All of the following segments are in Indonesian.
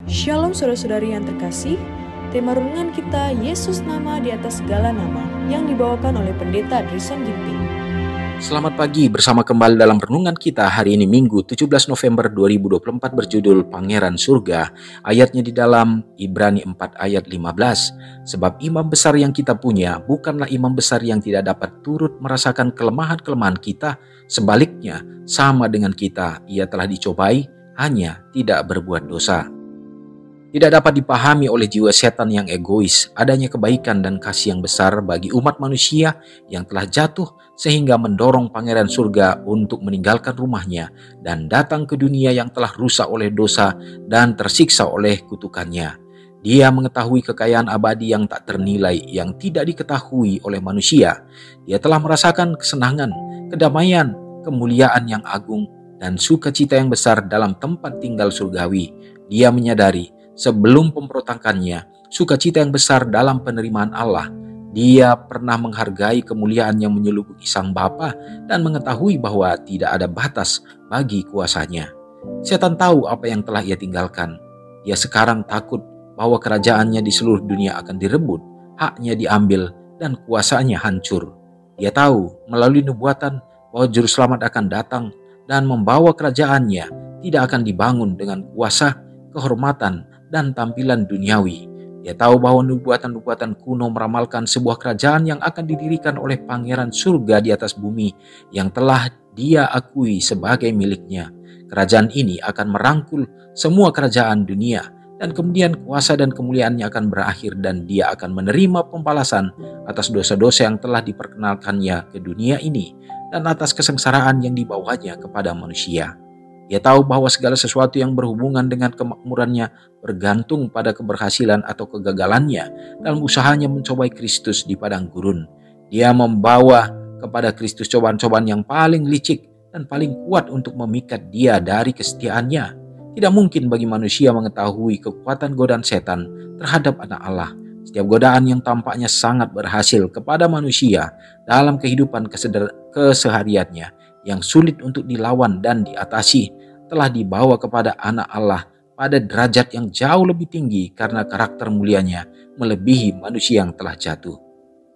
Shalom saudara-saudari yang terkasih, tema renungan kita Yesus nama di atas segala nama yang dibawakan oleh Pendeta Drisan Ginting. Selamat pagi, bersama kembali dalam renungan kita hari ini Minggu 17 November 2024 berjudul Pangeran Surga. Ayatnya di dalam Ibrani 4 ayat 15. Sebab imam besar yang kita punya bukanlah imam besar yang tidak dapat turut merasakan kelemahan-kelemahan kita. Sebaliknya, sama dengan kita, ia telah dicobai, hanya tidak berbuat dosa. Tidak dapat dipahami oleh jiwa setan yang egois adanya kebaikan dan kasih yang besar bagi umat manusia yang telah jatuh sehingga mendorong Pangeran Surga untuk meninggalkan rumahnya dan datang ke dunia yang telah rusak oleh dosa dan tersiksa oleh kutukannya. Dia mengetahui kekayaan abadi yang tak ternilai yang tidak diketahui oleh manusia. Dia telah merasakan kesenangan, kedamaian, kemuliaan yang agung dan sukacita yang besar dalam tempat tinggal surgawi. Dia menyadari sebelum pemberontakannya, sukacita yang besar dalam penerimaan Allah. Dia pernah menghargai kemuliaan yang menyelubuhi Sang Bapa dan mengetahui bahwa tidak ada batas bagi kuasanya. Setan tahu apa yang telah ia tinggalkan. Ia sekarang takut bahwa kerajaannya di seluruh dunia akan direbut, haknya diambil, dan kuasanya hancur. Dia tahu melalui nubuatan bahwa Juru Selamat akan datang dan membawa kerajaannya tidak akan dibangun dengan kuasa, kehormatan, dan tampilan duniawi. Dia tahu bahwa nubuatan-nubuatan kuno meramalkan sebuah kerajaan yang akan didirikan oleh Pangeran Surga di atas bumi yang telah dia akui sebagai miliknya. Kerajaan ini akan merangkul semua kerajaan dunia dan kemudian kuasa dan kemuliaannya akan berakhir dan dia akan menerima pembalasan atas dosa-dosa yang telah diperkenalkannya ke dunia ini dan atas kesengsaraan yang dibawanya kepada manusia. Dia tahu bahwa segala sesuatu yang berhubungan dengan kemakmurannya bergantung pada keberhasilan atau kegagalannya dalam usahanya mencobai Kristus di padang gurun. Dia membawa kepada Kristus cobaan-cobaan yang paling licik dan paling kuat untuk memikat dia dari kesetiaannya. Tidak mungkin bagi manusia mengetahui kekuatan godaan setan terhadap anak Allah. Setiap godaan yang tampaknya sangat berhasil kepada manusia dalam kehidupan kesehariannya yang sulit untuk dilawan dan diatasi telah dibawa kepada anak Allah pada derajat yang jauh lebih tinggi karena karakter mulianya melebihi manusia yang telah jatuh.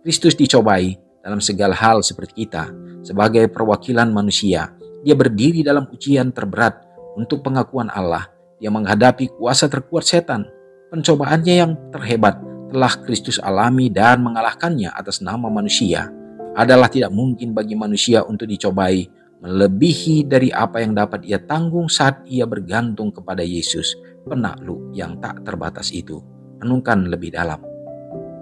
Kristus dicobai dalam segala hal seperti kita. Sebagai perwakilan manusia, dia berdiri dalam ujian terberat untuk pengakuan Allah. Dia menghadapi kuasa terkuat setan. Pencobaannya yang terhebat telah Kristus alami dan mengalahkannya atas nama manusia. Adalah tidak mungkin bagi manusia untuk dicobai melebihi dari apa yang dapat ia tanggung saat ia bergantung kepada Yesus, penakluk yang tak terbatas itu. Renungkan lebih dalam.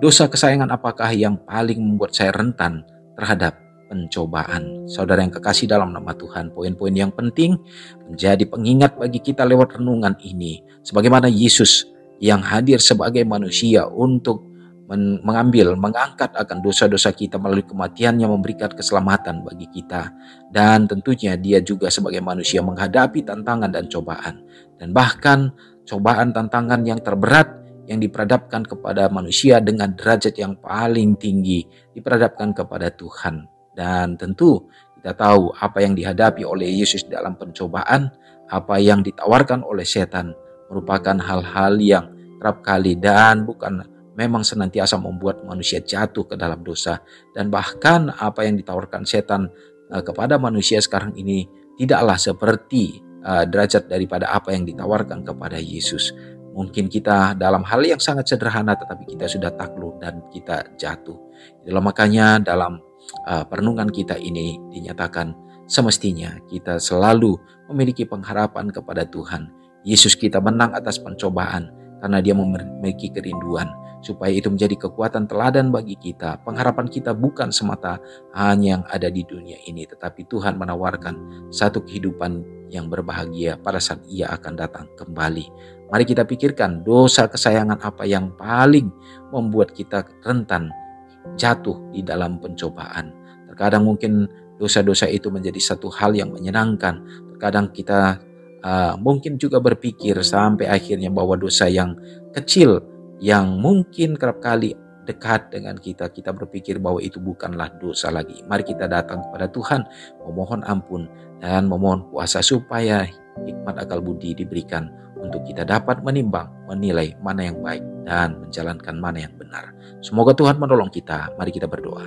Dosa kesayangan apakah yang paling membuat saya rentan terhadap pencobaan? Saudara yang kekasih dalam nama Tuhan, poin-poin yang penting menjadi pengingat bagi kita lewat renungan ini. Sebagaimana Yesus yang hadir sebagai manusia untuk mengangkat akan dosa-dosa kita melalui kematiannya, memberikan keselamatan bagi kita. Dan tentunya dia juga sebagai manusia menghadapi tantangan dan cobaan. Dan bahkan cobaan tantangan yang terberat yang diperhadapkan kepada manusia dengan derajat yang paling tinggi diperhadapkan kepada Tuhan. Dan tentu kita tahu apa yang dihadapi oleh Yesus dalam pencobaan, apa yang ditawarkan oleh setan merupakan hal-hal yang kerap kali dan bukan memang senantiasa membuat manusia jatuh ke dalam dosa. Dan bahkan apa yang ditawarkan setan kepada manusia sekarang ini tidaklah seperti derajat daripada apa yang ditawarkan kepada Yesus. Mungkin kita dalam hal yang sangat sederhana tetapi kita sudah takluk dan kita jatuh. Itulah makanya dalam perenungan kita ini dinyatakan semestinya kita selalu memiliki pengharapan kepada Tuhan. Yesus kita menang atas pencobaan karena dia memiliki kerinduan supaya itu menjadi kekuatan teladan bagi kita. Pengharapan kita bukan semata hanya yang ada di dunia ini, tetapi Tuhan menawarkan satu kehidupan yang berbahagia pada saat ia akan datang kembali. Mari kita pikirkan dosa kesayangan apa yang paling membuat kita rentan jatuh di dalam pencobaan. Terkadang mungkin dosa-dosa itu menjadi satu hal yang menyenangkan. Terkadang kita mungkin juga berpikir sampai akhirnya bahwa dosa yang kecil yang mungkin kerap kali dekat dengan kita, kita berpikir bahwa itu bukanlah dosa lagi. Mari kita datang kepada Tuhan, memohon ampun dan memohon kuasa supaya hikmat akal budi diberikan untuk kita dapat menimbang, menilai mana yang baik dan menjalankan mana yang benar. Semoga Tuhan menolong kita. Mari kita berdoa.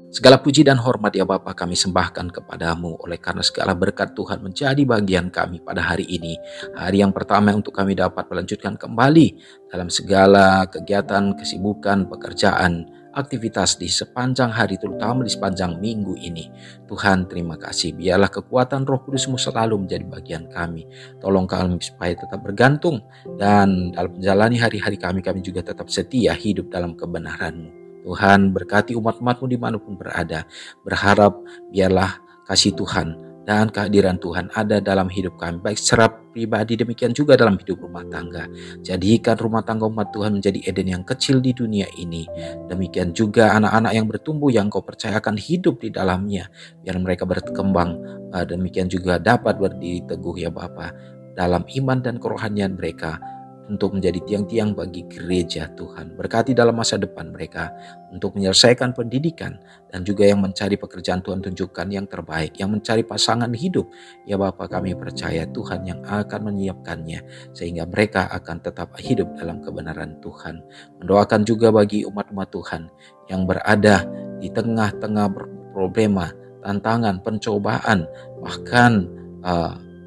Segala puji dan hormat ya Bapa kami sembahkan kepadamu oleh karena segala berkat Tuhan menjadi bagian kami pada hari ini. Hari yang pertama untuk kami dapat melanjutkan kembali dalam segala kegiatan, kesibukan, pekerjaan, aktivitas di sepanjang hari, terutama di sepanjang minggu ini. Tuhan terima kasih, biarlah kekuatan Roh Kudus-Mu selalu menjadi bagian kami. Tolong kami supaya tetap bergantung dan dalam menjalani hari-hari kami juga tetap setia hidup dalam kebenaran-Mu. Tuhan berkati umat-umat-Mu dimanapun berada. Berharap biarlah kasih Tuhan dan kehadiran Tuhan ada dalam hidup kami, baik secara pribadi demikian juga dalam hidup rumah tangga. Jadikan rumah tangga umat Tuhan menjadi Eden yang kecil di dunia ini. Demikian juga anak-anak yang bertumbuh yang Kau percayakan hidup di dalamnya, biar mereka berkembang. Demikian juga dapat berdiri teguh ya Bapa dalam iman dan kerohanian mereka, untuk menjadi tiang-tiang bagi gereja Tuhan. Berkati dalam masa depan mereka untuk menyelesaikan pendidikan dan juga yang mencari pekerjaan Tuhan tunjukkan yang terbaik, yang mencari pasangan hidup. Ya Bapa kami percaya Tuhan yang akan menyiapkannya sehingga mereka akan tetap hidup dalam kebenaran Tuhan. Mendoakan juga bagi umat-umat Tuhan yang berada di tengah-tengah problema, tantangan, pencobaan, bahkan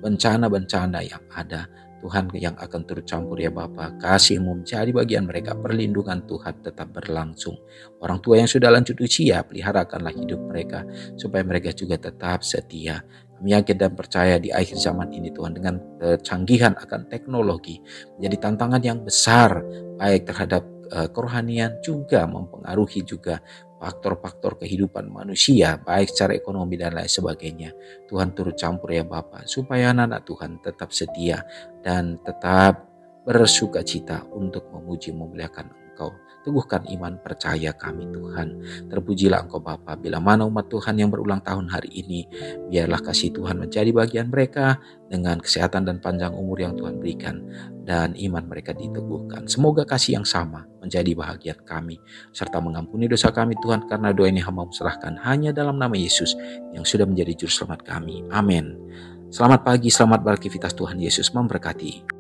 bencana-bencana yang ada. Tuhan yang akan turut campur ya Bapa, kasih-Mu menjadi bagian mereka, perlindungan Tuhan tetap berlangsung. Orang tua yang sudah lanjut usia, peliharakanlah hidup mereka supaya mereka juga tetap setia. Kami yakin dan percaya di akhir zaman ini Tuhan, dengan kecanggihan akan teknologi menjadi tantangan yang besar baik terhadap kerohanian, juga mempengaruhi juga faktor-faktor kehidupan manusia baik secara ekonomi dan lain sebagainya. Tuhan turut campur ya Bapa, supaya anak-anak Tuhan tetap setia dan tetap bersuka cita untuk memuji memuliakan Engkau. Teguhkan iman percaya kami Tuhan. Terpujilah Engkau Bapa, bila mana umat Tuhan yang berulang tahun hari ini, biarlah kasih Tuhan menjadi bagian mereka dengan kesehatan dan panjang umur yang Tuhan berikan, dan iman mereka diteguhkan. Semoga kasih yang sama menjadi bahagian kami, serta mengampuni dosa kami Tuhan, karena doa ini hamba serahkan hanya dalam nama Yesus yang sudah menjadi juru selamat kami. Amin. Selamat pagi, selamat beraktivitas, Tuhan Yesus memberkati.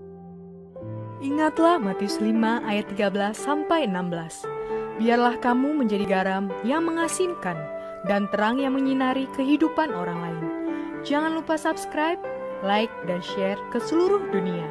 Ingatlah Matius 5 ayat 13-16. Biarlah kamu menjadi garam yang mengasinkan dan terang yang menyinari kehidupan orang lain. Jangan lupa subscribe, like, dan share ke seluruh dunia.